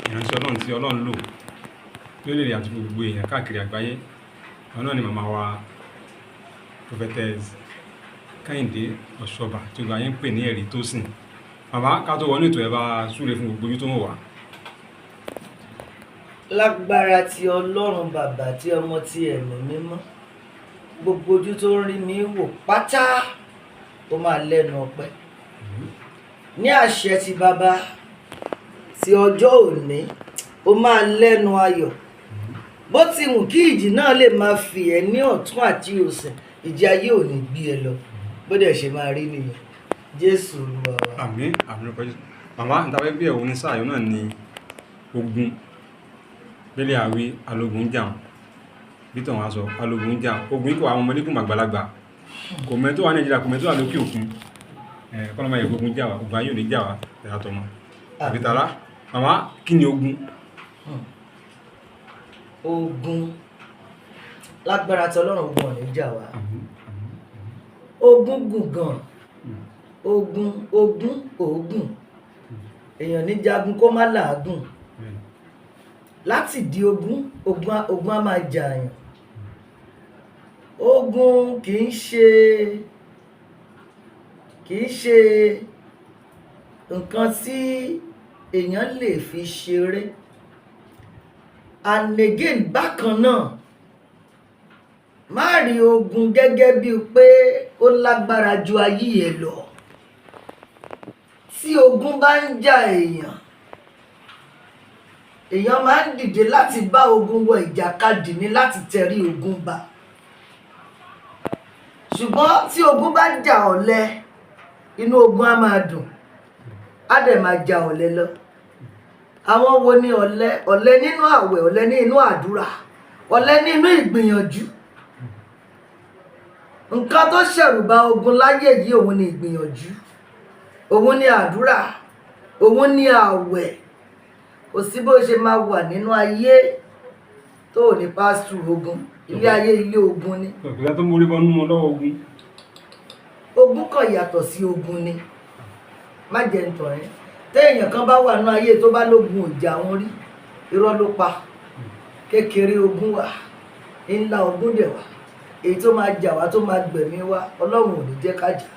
ìránṣẹ́ Ọlọ́run tí Ọlọ́run lò lórílẹ̀ àti gbogbo èèyàn káàkiri àgbáyé. Àwọn náà ni màmá wa Prophetess Kẹ́hìndé Ọ̀ṣọ́bà tí gbogbo ayé ń pè ní Eritosin. Màmá, ká tó wọnú ètò ẹ bá súre fún gbogbo ojú tó ń wò wá. Lágbára ti Ọlọ́run bàbá tí ọmọ tí ẹ̀mí mímọ́, gbogbo ojú tó ń rí mi wò pátá ó máa lẹ́nu ọpẹ́. Ní àṣẹ ti bàbá ti ọjọ́ òní ó máa lẹ́nu ayọ̀. Bó ti wù kí ìjì náà lè máa fi ẹ́ ní ọ̀tún àti òsì, ìjì ayé ò ní gbé ẹ lọ. Bó dẹ̀ ṣe máa rí nìyẹn. Jésù Olúwa wa. Àmín, àmín lórúkọ Jésù. Màmá, ìtawẹ́ bí ẹ̀wọ̀n ní sáà yóò náà ni ogun bẹ́lẹ̀ àwí alógun jà bítọ̀ wọn aṣọ alógun jà ogun ikọ̀ àwọn ọmọdé kùn àgbàlagbà kò mẹ́ tó wà Nàìjíríà kò mẹ́ tó wà lókè òkun kọ́nàmọ́ yẹ ogun jà wá ogun ayé ò ní jà wá ẹ̀yà tọmọ àbí tara. Màmá, kí ni ogun? Ogun lágbára tí Ọlọ́run ogun ò ní jà wá. Ogun gùn gan. Ogun èèyàn ní jagun kó má làágùn. Láti di ogun á máa jà yàn. Ogun kì í ṣe nǹkan tí èèyàn lè fi ṣeré. And again bákan náà má rí ogun gẹ́gẹ́ bíi pé ó lágbára ju ayé ẹ lọ. Tí ogun bá ń jà èèyàn máa ń dìde láti bá ogun wọ ìjàkadì ní láti tẹrí ogun bá. Ṣùgbọ́n tí ogun bá jà ọ̀lẹ, inú ogun á máa dùn, á dẹ̀ máa jà ọ̀lẹ lọ. Àwọn wo ni ọ̀lẹ? Ọ̀lẹ nínú àwẹ̀, ọ̀lẹ nínú àdúrà, ọ̀lẹ nínú ìgbìyànjú. Nǹkan tó ṣẹ̀rùbà ogun láyé yìí òun ni ìgbìyànjú, òun ni àdúrà, òun ni àwẹ̀. Kò sí bó ṣe máa wà nínú ayé tó ní pásítù ogun. Ilé ayé ilé ogun ni. Ìgbà tó mórí bọ́ nínú lọ́wọ́ ogun. Ogun kan yàtọ̀ sí ogun ni. Má jẹ́ ntọ̀ ẹ́. Téèyàn kan bá wà nínú ayé tó bá lógun ò jà wọn rí, irọ́ ló pa. Kékeré ogun wà, ńlá ogun dẹ̀ wà. Èyí tó máa jà wá tó máa gbẹ̀mí wá, Ọlọ́run ò ní jẹ́ ká jà.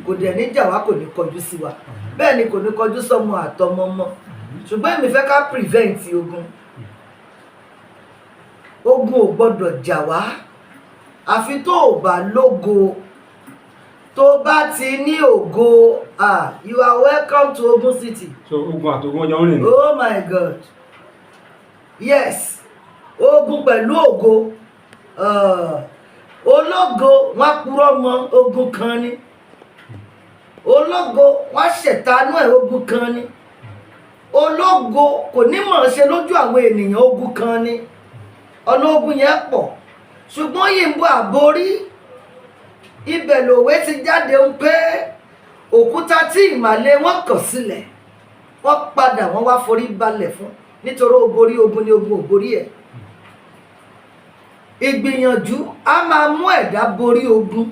Kò dẹ̀ ní jà wá, kò ní kọjú sí wa. Bẹ́ẹ̀ ni kò ní kọjú sọ́mọ àtọmọ mọ́. Ṣùgbọ́n èmi fẹ́ ká prevent ogun. Ogun ò gbọdọ̀ jà wá. Àfi tó ò bá lógo. Tó bá ti ní ògo, you are welcome to Ogun City. So ogun àtògùn ọjọ́ ń rìn ní. Oh my God. Yes. Ogun pẹ̀lú ògo. Ológo wọ́n purọ́ mọ́ ogun kan ni. Ológo wọ́n ṣẹ̀tanú ẹ̀ ogun kan ni. Ológo kò ní mọ̀ ṣe lójú àwọn ènìyàn ogun kan ni. Ọ̀nà ogun yẹn pọ̀. Ṣùgbọ́n yìnbó àborí. Ibẹ̀ lòwe ti jáde ń pé òkúta tí ìmàle wọn kàn sílẹ̀ wọ́n padà wọ́n wá forí balẹ̀ fún nítorí òborí ogun ni ogun òborí ẹ̀. Ìgbìyànjú á máa mú ẹ̀dá borí ogun.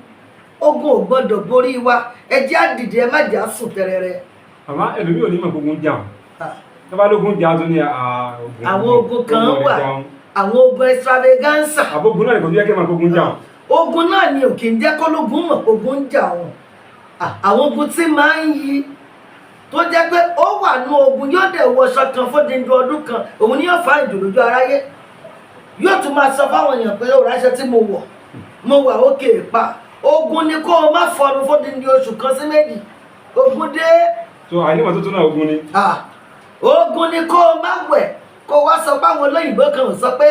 Ogun ò gbọdọ̀ borí wa. Ẹ jẹ́ á dìde, ẹ má jà sùn tẹ́rẹ́rẹ́. Màmá, ẹlòmíì ò ní mọ̀ gbogbo ń jà wọn. Tó bá lógun jà tó ní ogun. Àwọn ogun kan wà, àwọn ogun extravaganza. Àbógun náà nìkan tó yẹ kí ẹ máa gbogbo ń jà wọn. Ogun náà ni ò kì í jẹ́ kólógun mọ̀ ogun ń jà wọn. Àwọn ogun tí máa ń yí tó jẹ́ pé ó wà ní ogun yóò dẹ̀ wọṣọ kan fódìndín ọdún kan, òun ni yóò fa ìjòlójú aráyé. Yóò tún máa sọ fáwọn èèyàn pé ó ráṣẹ tí mo wà òkè pa. Ogun ni kó o má fọnu fódìndín oṣù kan sí méjì. Ogun dé. So àìníwọ̀n tó tó náà ogun ni. Ogun ni kó o má wẹ̀ kó wá sọ pé àwọn olóyìnbó kan ò sọ pé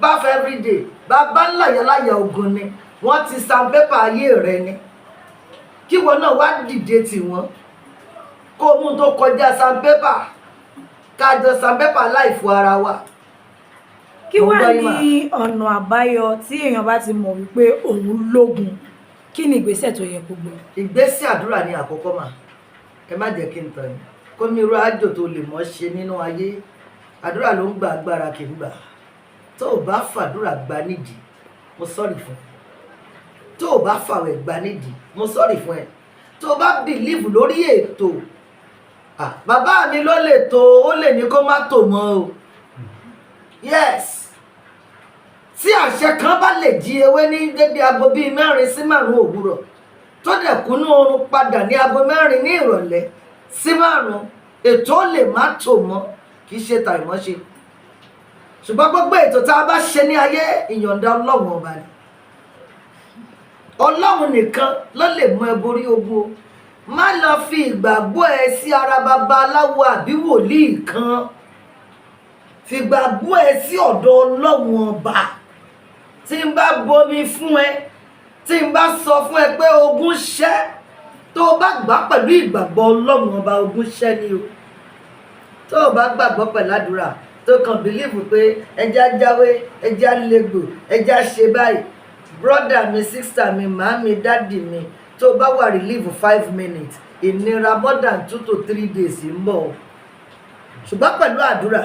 bath everyday. Bàbá ńlá yàláyà ogun ni. Wọ́n ti sandpaper ayé rẹ ni. Kí wọn náà wá dìde tì wọ́n. Kó mú tó kọjá sandpaper. Kájọ sandpaper láìfọ ara wa. Kí wá ní ọ̀nà àbáyọ tí èèyàn bá ti mọ̀ wípé òun lógun? Kí ni ìgbésẹ̀ tó yẹ kó gbé? Ìgbésẹ̀ àdúrà ni àkọ́kọ́ mà. Ẹ má jẹ́ kí n tàn yín. Kó mi rú àjò tó lè mọ́ ṣe nínú ayé. Àdúrà ló ń gba agbára kì í gbà. Tó o bá fàdúrà gbà nídìí, mo sọ́rí fún ẹ. Tó o bá fàwẹ̀ gbà nídìí, mo sọ́rí fún ẹ. Tó o bá bìlíìfù lórí ètò bàbá mi ló lè tó, ó lè ní kó má tò mọ́ o. Yes, tí àṣẹ kan bá lè jí ewé ní débi aago bíi 4 sí 5 òwúrọ̀ tó dẹ̀ kúnú oorun padà ní aago 4 ní ìrọ̀lẹ́ sí 5, ètò lè má tò mọ́, kì í ṣe tàìmọ́ṣe. Ṣùgbọ́n gbogbo ètò tá a bá ṣe ní ayé ìyọ̀ǹda Ọlọ́run ọba ni. Ọlọ́run nìkan ló lè mú ẹ borí ogun o. Má lọ fi ìgbàgbọ́ ẹ sí ara babaláwo àbí wòlíì kan. Fi ìgbàgbọ́ ẹ sí ọ̀dọ̀ Ọlọ́run ọba. Tí n bá bomi fún ẹ, tí n bá sọ fún ẹ pé ogun ṣẹ́, tó o bá gbà pẹ̀lú ìgbàgbọ́ Ọlọ́run ọba, ogun ṣẹ́ ni o. Tó o bá gbàgbọ́ pẹ̀lú àdúrà, tó kàn bìlíìfù pé ẹja jáwé, ẹja légbò, ẹja ṣe báyìí, brọ́dà mi, sísítà mi, màámi, dádì mi, tó bá wà rìlíìfù 5 minutes, ìnira more than 2 to 3 days ń bọ̀. Ṣùgbọ́n pẹ̀lú àdúrà,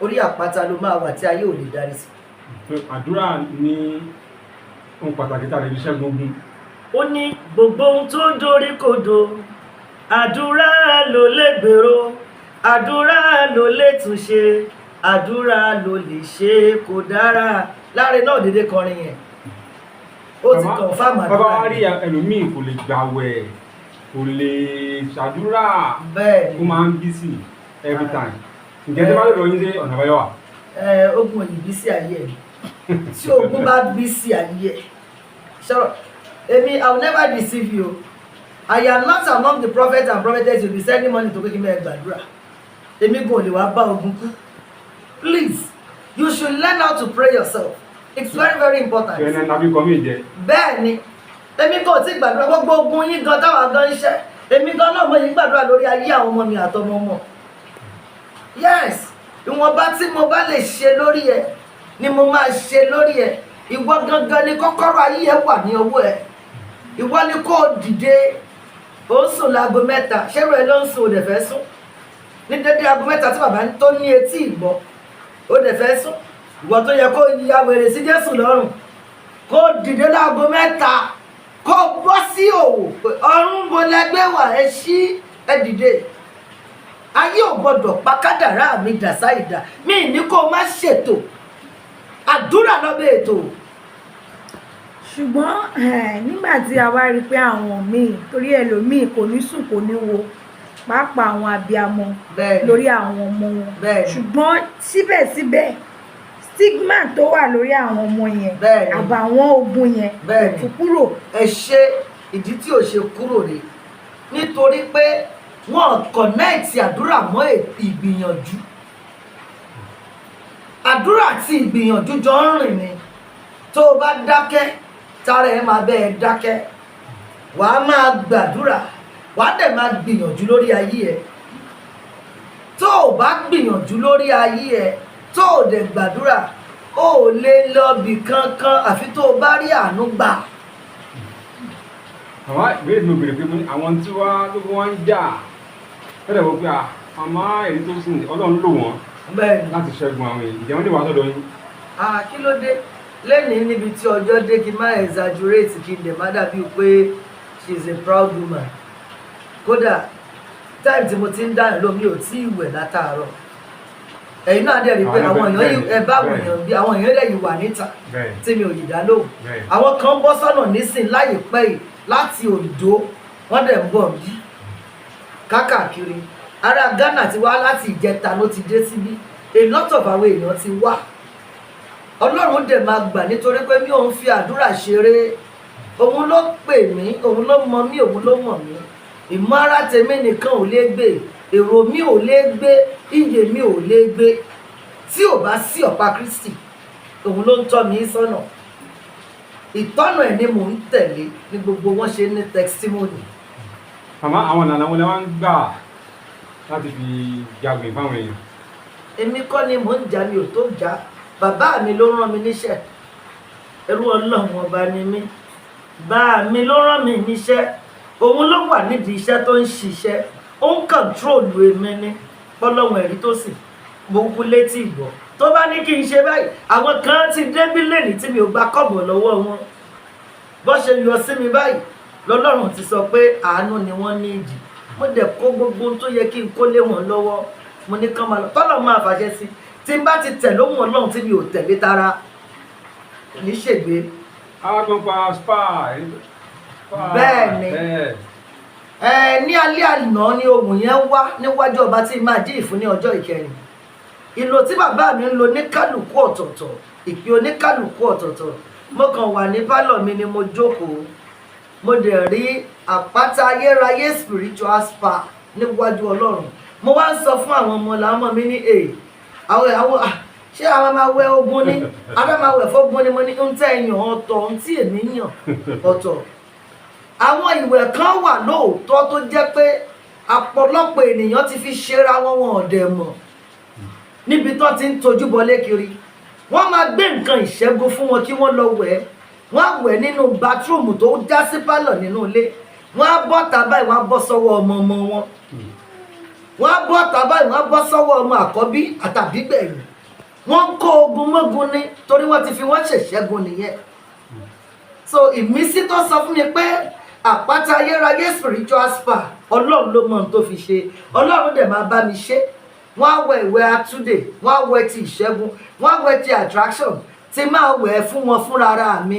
orí àpáta ló máa wà tí ayé ò lè darí sí. Àdúrà ní ohun pàtàkì tá a lè fi ṣẹ́gun ogun. Ó ní gbogbo ohun tó dorí kodò, àdúrà ló lè gbèrò, àdúrà ló lè túnṣe, àdúrà ló lè ṣe kó dára. Láàrin náà dédé kọrin yẹn, ó ti confirm àdúrà. Bàbá wa rí ẹlòmíì kò lè gbàwẹ̀, kò lè ṣàdúrà, bẹ́ẹ̀ ó máa ń busy every time. Ǹjẹ́ tí wọ́n lè lọ yín dé ọ̀nà àbáyọ wà? Ogun ò ní busy ayé ẹ̀. Tí ogun bá busy ayé ẹ̀, sure, I will never deceive you. I am not among the prophets and prophetess you be sending money to make me gbàdúrà. Èmi kò lè wá bá ogun kú. Please, you should learn how to pray yourself. It's very, very important. Ṣé ẹni tàbí kọ́ mí jẹ? Bẹ́ẹ̀ ni, èmi kò tí gbàdúrà gbogbo ogun yín gan táwọn gan ń ṣẹ́. Èmi gan náà mo yìí gbàdúrà lórí ayé àwọn ọmọ mi àtọmọ ọmọ. Yes, ìwọ̀nba tí mo bá lè ṣe lórí ẹ̀ ni mo máa ṣe lórí ẹ̀. Ìwọ gangan ni kọ́kọ́rọ́ ayé ẹ̀ wà ní ọwọ́ ẹ̀. Ìwọ ni kó dìde. Ó ń sùn láago 3, ṣé rẹ̀ ló ń sùn, ó dẹ̀ fẹ́ sùn. Ní dédé aago 3 tí bàbá tó ní etí ìgbọ́, ó dẹ̀ fẹ́ sùn. Ìwọ tó yẹ kó ya wèrè sí Jésù lọ́rùn, kó dìde láago 3, kó bọ́ sí òwò, ọ̀run bo lẹgbẹ́ wà, ẹ ṣí, ẹ dìde. Ayé ò gbọdọ̀ pa kádàrá mi dà sáìdà, mi ní kó má ṣètò. Àdúrà lọ́bẹ̀ ètò. Ṣùgbọ́n nígbà tí a wá rí pé àwọn míì, torí ẹlòmíì kò ní sùn kò ní wo, pàápàá àwọn abiyamọ lórí àwọn ọmọ wọn. Ṣùgbọ́n síbẹ̀síbẹ̀ stigma tó wà lórí àwọn ọmọ yẹn, àbàwọ́n ogun yẹn kò tún kúrò. Ẹ ṣe ìdí tí ò ṣe kúrò rèé nítorí pé wọ́n kọ̀nẹ́ẹ̀tì àdúrà mọ́ ìgbìyànjú. Àdúrà àti ìgbìyànjú jọ ń rìn ni. Tó o bá dákẹ́, tára ẹ máa bẹ́ ẹ dákẹ́. Wàá máa gbàdúrà, wàá dẹ̀ máa gbìyànjú lórí ayé ẹ. Tó o bá gbìyànjú lórí ayé ẹ, tó o dẹ̀ gbàdúrà, o ò lè lọ bì kankan àfi tó o bá rí àánú gbà. Àwọn ìbéèrè mi ò béèrè pé àwọn tí wọ́n ń jà fẹ́rẹ̀ wọ́n pé àmọ́ Eritosin Ọlọ́run lò wọ́n láti ṣẹ́gun àwọn èèyàn. Ìjẹ́ wọ́n lè wá sọ́dọ̀ yín? Kí ló dé? Lẹ́nìí níbi tí ọjọ́ dé kí n má exaggerate, kí n dẹ̀ má dàbí pé she is a proud woman. Kódà táìmù tí mo ti ń dáhùn lómi ò tí ì wẹ̀ látàárọ̀. Ẹ̀yin náà dẹ̀ rí pé àwọn èèyàn ẹ bá àwọn èèyàn bí àwọn èèyàn lẹ́yìn wà níta tí mi ò yìí dá lóhùn. Àwọn kan bọ́ sọ́nà nísìn láìpẹ́ yìí láti Ondo, wọ́n dẹ̀ ń bọ̀ bí kákàkiri. Ará Ghana ti wá láti ìjẹta ló ti dé síbí. A lot of àwọn èèyàn ti wá. Ọlọ́run dẹ̀ máa gbà nítorí pé mi ò ń fi àdúrà ṣeré. Òun ló pè mí, òun ló mọ mí, òun ló mọ̀ mí. Ìmọ̀ ara tèmi nìkan ò lè gbé, èrò mi ò lè gbé, iyè mi ò lè gbé. Tí ò bá sí ọ̀pá Kristi, òun ló ń tọ́ mi sọ́nà. Ìtọ́nà ẹ̀ ni mò ń tẹ̀lé ní gbogbo wọn ṣe ní testimony. Àmọ́ àwọn ìlànà wọn lè wá ń gbà láti fi jagun fáwọn èèyàn. Èmi kọ́ ni mò ń jà, mi ò tó jà. Bàbá mi ló rán mi níṣẹ́. Ẹrú Ọlọ́run ọba ni mí. Bàbá mi ló rán mi níṣẹ́. Òun ló wà nídìí iṣẹ́ tó ń ṣiṣẹ́. Ó ń kọ̀ntrólù èmi ní Ọlọ́run Eritosin. Mo kú létí ìgbọ́. Tó bá ní kí n ṣe báyìí, àwọn kan ti débí lẹ́nìí tí mi ò gba kọ́bọ̀ lọ́wọ́ wọn. Bó ṣe yọ sí mi báyìí, lọ́lọ́run ti sọ pé àánú ni wọ́n ní ìdí. mo dẹ̀ kó gbogbo ohun tó yẹ kí n kó lé wọn lọ́wọ́ mo ní kán máa lọ tọ́lọ̀ máa fàṣẹ sí tí n bá ti tẹ̀ lóhùn Ọlọ́run tí mi ò tẹ̀lé tara ní ṣègbè. agbọ̀npa spa. bẹ́ẹ̀ ni ní alẹ́ àná ni ohun yẹn wá níwájú ọba tí máa jí ìfún ní ọjọ́ ìkẹyìn ìlò tí bàbá mi ń lo oníkálùkù ọ̀tọ̀ọ̀tọ̀ ìpè oníkálùkù ọ̀tọ̀ọ̀tọ̀ mo kàn wà ní pálọ̀ mi ni mo jókòó mo dẹ̀ rí àpáta ayérayé spiritual spa níwájú Ọlọ́run mo wá ń sọ fún àwọn ọmọ làwọn mi ní àwọn ṣé àwọn máa wẹ ogun ní abẹ́ máa wẹ̀ fógun ni mo ní ń tẹ́ ẹ̀yàn ọ̀tọ̀ ń tí èmi yàn ọ̀tọ̀ àwọn ìwẹ̀ kan wà lóòótọ́ tó jẹ́ pé ọ̀pọ̀lọpọ̀ ènìyàn ti fi ṣera wọn ọ̀dẹ̀ mọ̀ níbi tó ti ń tojú bọlé kiri wọ́n máa gbé nǹkan ìṣẹ́gun fún wọn kí wọ́n lọ wẹ̀ wọ́n á wẹ̀ nínú bathroom tó já sí pálọ̀ nínú ilé wọ́n á bọ́ tàbá ìwọ́n á bọ́ sọ́wọ́ ọmọ wọn wọ́n á bọ́ tàbá ìwọ́n á bọ́ sọ́wọ́ ọmọ àkọ́bí àtàbígbẹ̀yìn wọ́n ń kó ogun mọ́gun ní torí wọ́n ti fi wọ́n ṣèṣẹ́gun nìyẹn so ìmísí tó sọ fún mi pé àpáta ayérayé spiritual spa Ọlọ́run ló mọ̀ tó fi ṣe Ọlọ́run dẹ̀ máa bá mi ṣe wọ́n á wẹ̀ ìwẹ̀ àtúndè wọ́n á wẹ̀ ti ìṣẹ́gun wọ́n á wẹ̀ ti attraction tí máa wẹ̀ fún wọn fúnra ara mi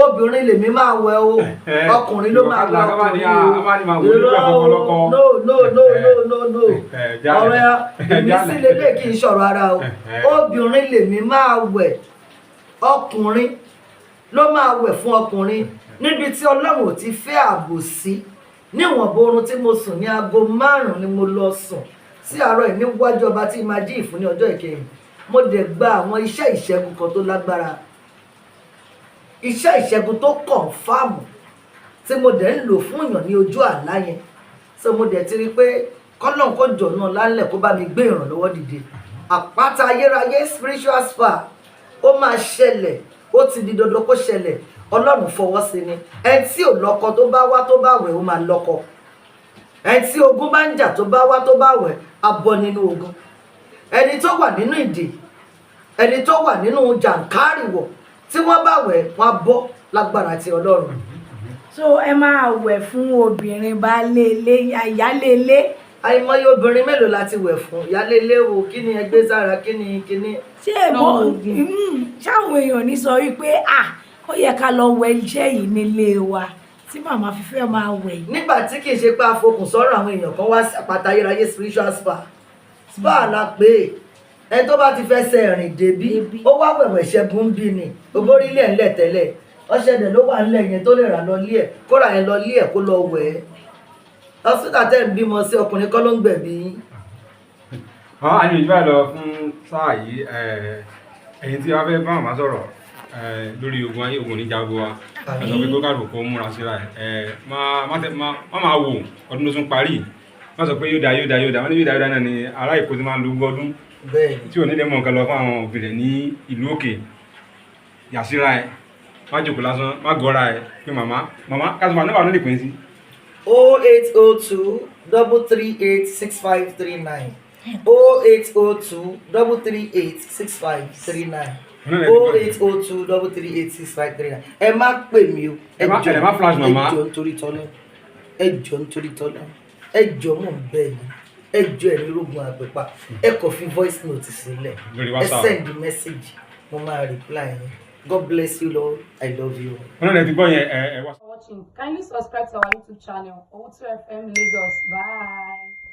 obìnrin lèmi máa wẹ̀ o ọkùnrin ló máa wẹ̀ ọkùnrin o no ọ̀rẹ́ ìmísí lélẹ̀ kì í ṣọ̀rọ̀ ara o obìnrin lèmi máa wẹ̀ ọkùnrin ló máa wẹ̀ fún ọkùnrin níbi tí Ọlọ́run ò ti fẹ́ ààbò sí níwọ̀nba oorun tí mo sùn ní aago 5 ni mo lọ sùn sí àárọ̀ yìí níwájú ọba tí máa jí ìfún ní ọjọ́ ìkẹyìn mo dẹ̀ gba àwọn iṣẹ́ ìṣẹ́gun kan tó lágbára iṣẹ́ ìṣẹ́gun tó kọ̀ǹfàmù tí mo dẹ̀ ń lò fún èèyàn ní ojú àlá yẹn so mo dẹ̀ ti rí pé kọ́lọ́n kó jọ̀ náà lálẹ́ kó bá mi gbé ìrànlọ́wọ́ dìde àpáta ayérayé spiritual spa ó máa ṣẹlẹ̀ ó ti di dandan kó ṣẹlẹ̀ Ọlọ́run fọwọ́ sí ni ẹni tí ò lọ́kọ tó bá wá tó bá wẹ̀ ó máa lọ́kọ ẹni tí ogun bá ń jà tó bá wá tó bá wẹ̀ á bọ́ nínú ogun ẹni tó wà nínú ìdè ẹni tó wà nínú jàǹkárìwọ̀ tí wọ́n bá wẹ̀ wọ́n á bọ́ lágbára ti Ọlọ́run. so ẹ máa wẹ̀ fún obìnrin baálé ilé ìyálé ilé. àìmọye obìnrin mélòó la ti wẹ̀ fún ìyálé ilé wo kí ni ẹgbẹ́ sára kí ni kíní. ṣé ṣáwọn èèyàn ní sọ wípé ó yẹ ká lọ wẹ̀ iṣẹ́ yìí nílé wa tí màmá fi fẹ́ máa wẹ̀ yìí. nígbà tí kì í ṣe pé afokùn sọ́rọ̀ àwọn èèyàn kan wá sí àpáta ayérayé spiritual spa la pé ẹni tó bá ti fẹsẹ̀ rìn débí ó wá wẹ̀wẹ̀ ṣẹ́gun bí ni ògbórí ilé ẹ̀ ńlẹ̀ tẹ́lẹ̀ ọṣẹdẹ̀ ló wà ńlẹ̀ yẹn tó lè rà lọ lé ẹ̀ kó rà yẹn lọ lé ẹ̀ kó lọ wẹ̀ ẹ́ lọ́sítà tẹ́ ń bímọ sí ọkùnrin kọ́ ló ń gbẹ̀bí yín. àyè ìjọba lọ fún sáà yìí ẹ̀yin tí wàá fẹ́ bá màmá sọ̀rọ̀ lórí ogun ayé ogun níjà gbogbo wa ẹ̀sọ́ pé kó kàrò kó múra síra má máa wò ọdún tó tún parí má sọ pé yóò dá wọ́n ní yóò dá náà ni ará Èkó ti máa ń lo ọdún tí ò ní lè mọ̀ nǹkan lọ fún àwọn òbí rẹ̀ ní ìlú òkè yàsíra ẹ̀ má jòkó lásán má gọ́ra ẹ̀ pé màmá kásìmọ̀ nígbà wọn lè pín sí. 0802 338 6539 0802 338 6539 0802 338 6539 ẹ má pè mí o ẹ má flash màmá ẹ jọ̀ọ́ nítorí tọ́lọ́ ẹ jọ̀ọ́ mò ń bẹ̀ yín ẹ jọ̀ọ́ ẹ ní rogun àpèpà ẹ kò fi voice note sílẹ̀ ẹ send message mo máa reply yín. God bless you, Lord. I love you. For watching, kindly subscribe to our YouTube channel, Owutu FM Lagos. Bye.